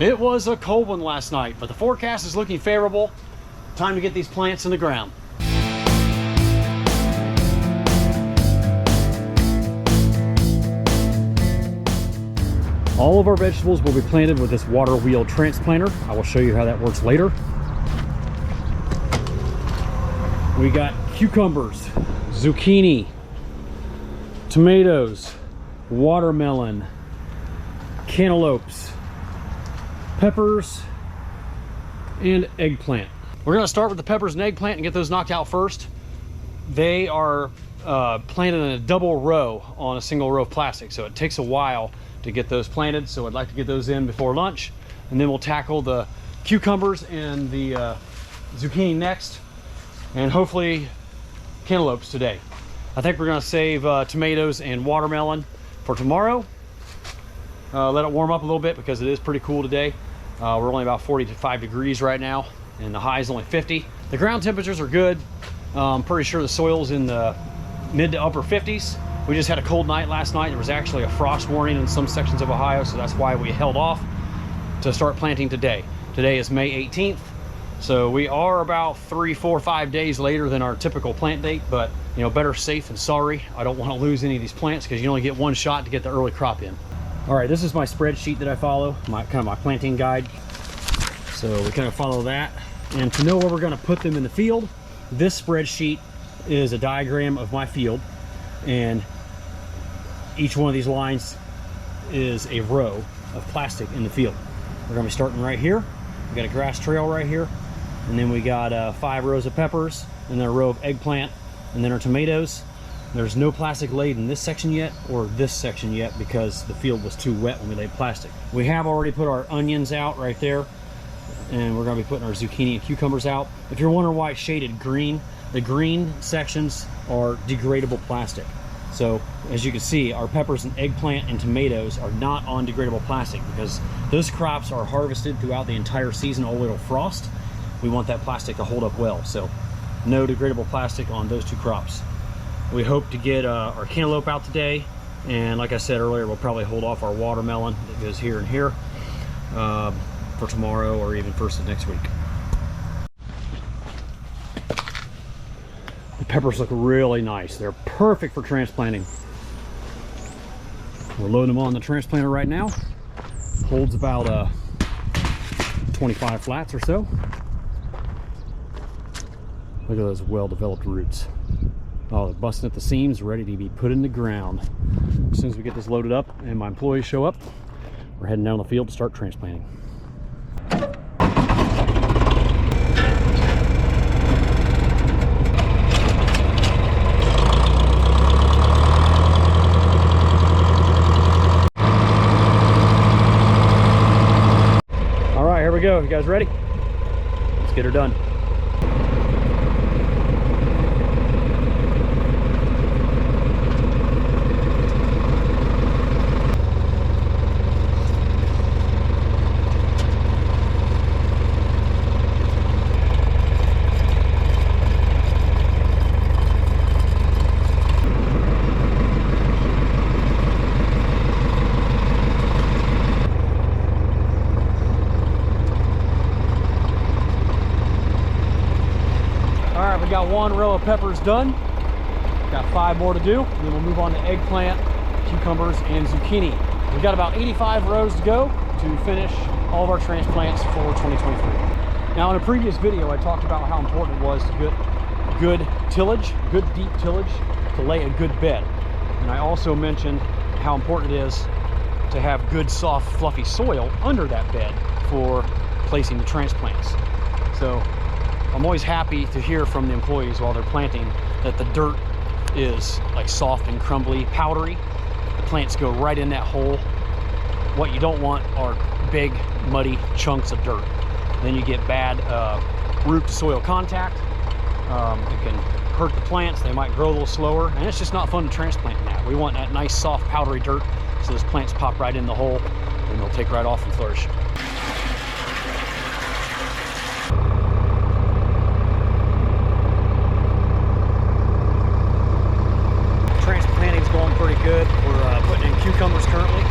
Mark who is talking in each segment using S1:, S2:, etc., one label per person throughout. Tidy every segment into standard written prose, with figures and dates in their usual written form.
S1: It was a cold one last night, but the forecast is looking favorable. Time to get these plants in the ground. All of our vegetables will be planted with this water wheel transplanter. I will show you how that works later. We got cucumbers, zucchini, tomatoes, watermelon, cantaloupes, peppers, and eggplant. We're going to start with the peppers and eggplant and get those knocked out first. They are planted in a double row on a single row of plastic, so it takes a while to get those planted, so I'd like to get those in before lunch, and then we'll tackle the cucumbers and the zucchini next, and hopefully cantaloupes today. I think we're going to save tomatoes and watermelon for tomorrow. Let it warm up a little bit because it is pretty cool today. We're only about 45 degrees right now, and the high is only 50. The ground temperatures are good. I'm pretty sure the soil's in the mid to upper 50s. We just had a cold night last night. There was actually a frost warning in some sections of Ohio, so that's why we held off to start planting today. Today is May 18th, so we are about 3, 4, 5 days later than our typical plant date, but you know, better safe than sorry. I don't want to lose any of these plants because you only get one shot to get the early crop in. All right, this is my spreadsheet that I follow, my planting guide. So we kind of follow that. And to know where we're going to put them in the field, this spreadsheet is a diagram of my field, and each one of these lines is a row of plastic in the field. We're going to be starting right here. We got a grass trail right here, and then we got 5 rows of peppers, and then a row of eggplant, and then our tomatoes. There's no plastic laid in this section yet, or this section yet, because the field was too wet when we laid plastic. We have already put our onions out right there, and we're going to be putting our zucchini and cucumbers out. If you're wondering why it's shaded green, the green sections are degradable plastic. So as you can see, our peppers and eggplant and tomatoes are not on degradable plastic because those crops are harvested throughout the entire season all the way to frost. We want that plastic to hold up well, so no degradable plastic on those 2 crops. We hope to get our cantaloupe out today, and like I said earlier, we'll probably hold off our watermelon that goes here and here for tomorrow or even first of next week. The peppers look really nice. They're perfect for transplanting. We're loading them on the transplanter right now. Holds about 25 flats or so. Look at those well-developed roots. Oh, they're busting at the seams, ready to be put in the ground. As soon as we get this loaded up and my employees show up, we're heading down the field to start transplanting. All right, here we go. You guys ready? Let's get her done. We got 1 row of peppers done. Got 5 more to do, and then we'll move on to eggplant, cucumbers, and zucchini. We've got about 85 rows to go to finish all of our transplants for 2023. Now, in a previous video, I talked about how important it was to get good tillage, good deep tillage, to lay a good bed. And I also mentioned how important it is to have good, soft, fluffy soil under that bed for placing the transplants. So I'm always happy to hear from the employees while they're planting that the dirt is like soft and crumbly, powdery. The plants go right in that hole. What you don't want are big, muddy chunks of dirt. Then you get bad root to soil contact. It can hurt the plants. They might grow a little slower, and it's just not fun to transplant in that. We want that nice, soft, powdery dirt so those plants pop right in the hole and they'll take right off and flourish. Transplanting's going pretty good. We're putting in cucumbers currently,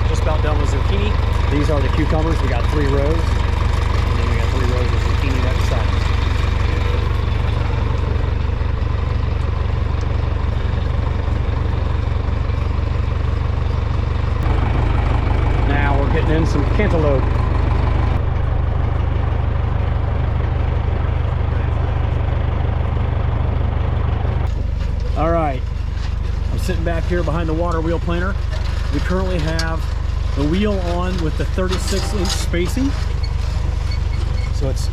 S1: just about done with zucchini. These are the cucumbers, we got 3 rows. And then we got 3 rows of zucchini right beside us. Now we're getting in some cantaloupe. All right, I'm sitting back here behind the water wheel planter. We currently have the wheel on with the 36-inch spacing. So it's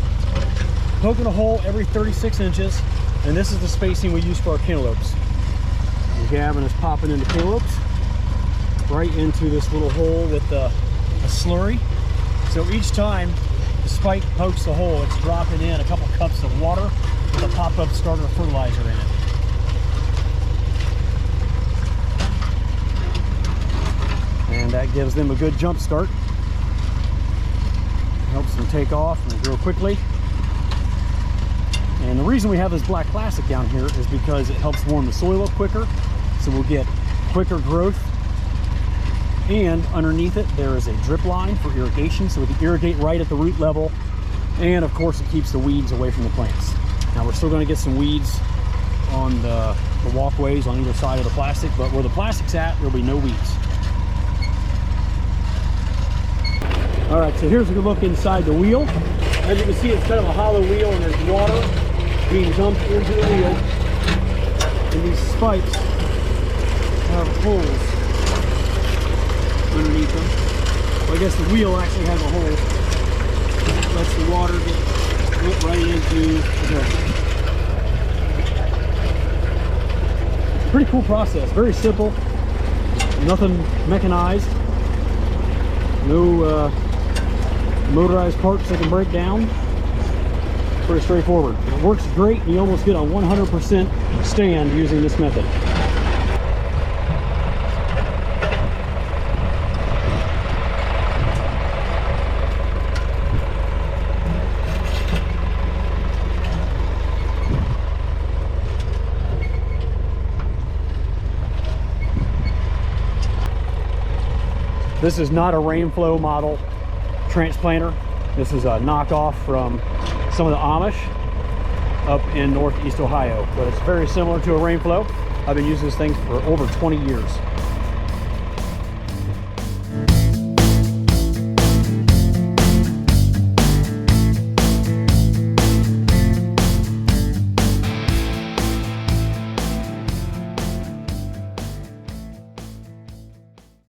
S1: poking a hole every 36 inches, and this is the spacing we use for our cantaloupes. And Gavin is popping into cantaloupes right into this little hole with a slurry. So each time the spike pokes the hole, it's dropping in a couple cups of water with a pop-up starter fertilizer in it. And that gives them a good jump start. Helps them take off and grow quickly. And the reason we have this black plastic down here is because it helps warm the soil up quicker, so we'll get quicker growth. And underneath it there is a drip line for irrigation, so we can irrigate right at the root level, and of course it keeps the weeds away from the plants. Now we're still going to get some weeds on the walkways on either side of the plastic, but where the plastic's at, there'll be no weeds. All right, so here's a good look inside the wheel. As you can see, it's kind of a hollow wheel, and there's water being dumped into the wheel. And these spikes have holes underneath them. Well, I guess the wheel actually has a hole. Lets the water get right into the... It's a pretty cool process, very simple. Nothing mechanized. No motorized parts that can break down. Pretty straightforward. It works great, and you almost get a 100% stand using this method. This is not a rainflow model transplanter. This is a knockoff from some of the Amish up in northeast Ohio, but it's very similar to a rainflow. I've been using this thing for over 20 years.